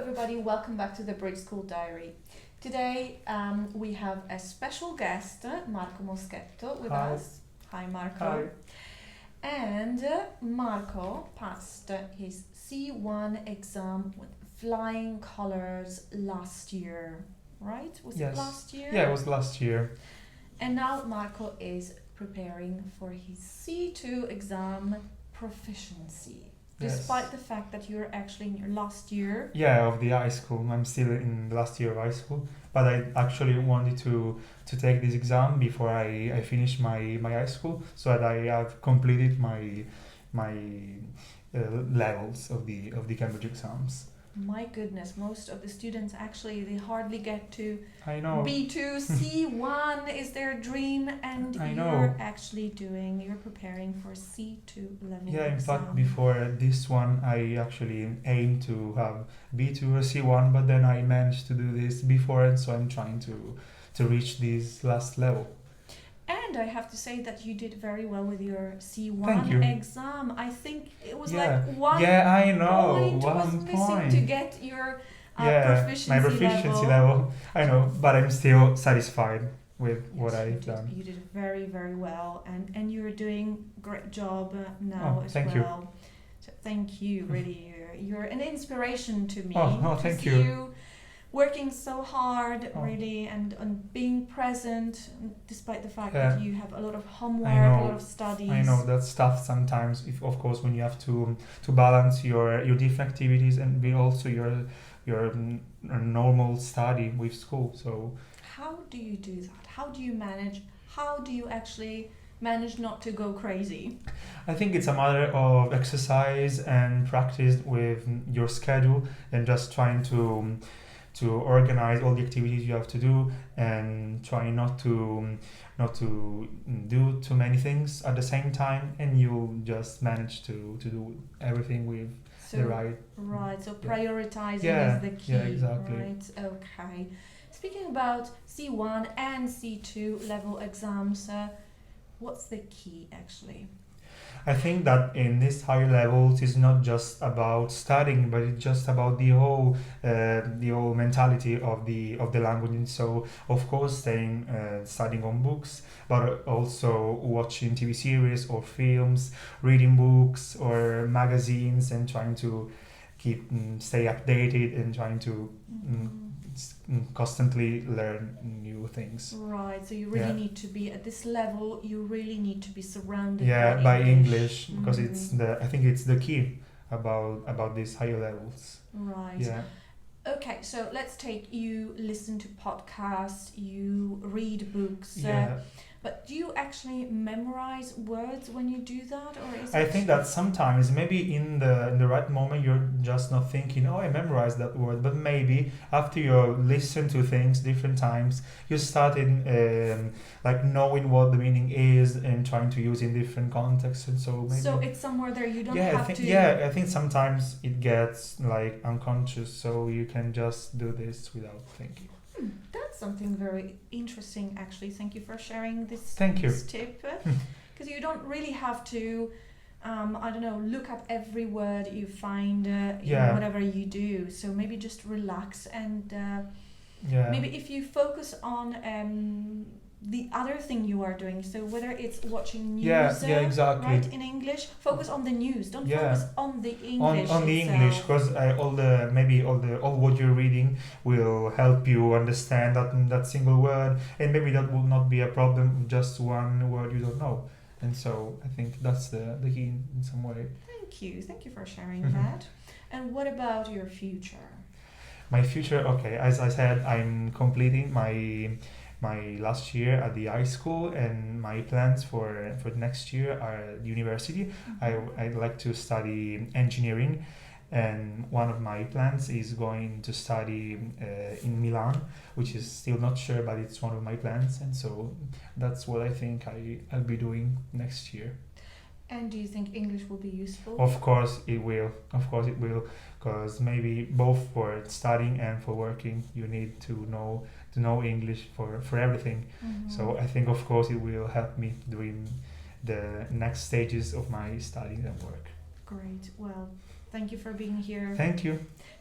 everybody, welcome back to the Bridge School Diary. Today we have a special guest, Marco Moschetto, with Hi. us. Hi Marco. Hi. And Marco passed his C1 exam with flying colors last year, right? Was Yes. it last year? Yeah, it was last year. And now Marco is preparing for his C2 exam proficiency. Yes. Despite the fact that you're actually in your last year. Yeah, of the high school. I'm still in the last year of high school, but I actually wanted to take this exam before I finish my high school, so that I have completed my levels of the Cambridge exams. My goodness, most of the students actually they hardly get to I know. B2, C1 is their dream, and I you're know. actually you're preparing for C2 level Yeah, in exam. fact, before this one, I actually aimed to have B2 or C1, but then I managed to do this before, and so I'm trying to reach this last level. And I have to say that you did very well with your Thank C1 you. exam. I think it was Yeah. like one Yeah, I know. point was One missing point. to get your Yeah, proficiency my proficiency level. I know, but I'm still satisfied with what Yes, I've done. You did very, very well, and you're doing great job now as thank you. well. So thank you, really. You're an inspiration to me. Oh, to thank see you. working so hard, Oh. really, and being present, despite the fact Yeah. that you have a lot of homework, know. a lot of studies. I know that's tough sometimes. If of course when you have to balance your different activities and be also your normal study with school. So How do you do that? How do you manage? How do you actually manage not to go crazy? I think it's a matter of exercise and practice with your schedule and just trying to organize all the activities you have to do and try not to do too many things at the same time, and you'll just manage to do everything with So, the right. right, so Yeah. prioritizing Yeah, is the key, yeah, exactly. right? Okay. Speaking about C1 and C2 level exams, what's the key actually? I think that in these higher levels, it's not just about studying, but it's just about the whole mentality of the language. And so, of course, studying on books, but also watching TV series or films, reading books or magazines, and trying to stay updated and trying to constantly learn new things. Right, so you really Yeah. need to be at this level. You really need to be surrounded Yeah, by by English, because it's Mhm. I think it's the key about these higher levels. Right. Yeah. Okay, so let's take you listen to podcasts, you read books. Yeah. But do you actually memorize words when you do that, or is I it? think that sometimes maybe in the right moment you're just not thinking, oh, I memorized that word, but maybe after you listen to things different times, you started like knowing what the meaning is and trying to use in different contexts, and so maybe. So it's somewhere there. You don't yeah, have I think to. yeah, I think sometimes it gets like unconscious, so you can just do this without thinking. That's something very interesting, actually. Thank you for sharing this. Thank you. This tip, because you don't really have to. I don't know. Look up every word you find in Yeah. whatever you do. So maybe just relax and Yeah. maybe if you focus on the other thing you are doing. So whether it's watching news, Yeah, exactly. right, in English, focus on the news. Don't Yeah. focus on the English. On the itself. English, because all what you're reading will help you understand that single word, and maybe that will not be a problem with just one word you don't know, and so I think that's the key in some way. Thank you for sharing Mhm. that. And what about your future? My future, okay, as I said, I'm completing my last year at the high school, and my plans for next year are at university. I'd like to study engineering, and one of my plans is going to study in Milan, which is still not sure, but it's one of my plans, and so that's what I think I'll be doing next year. And do you think English will be useful? Of course it will. Of course it will, because maybe both for studying and for working, you need to know English for everything. Mhm. So I think of course it will help me during the next stages of my studying and work. Great. Well, thank you for being here. Thank you.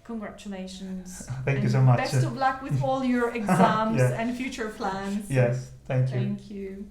Congratulations. Thank you And so much. Best of luck with all your exams Yeah. and future plans. Yes, thank you. Thank you.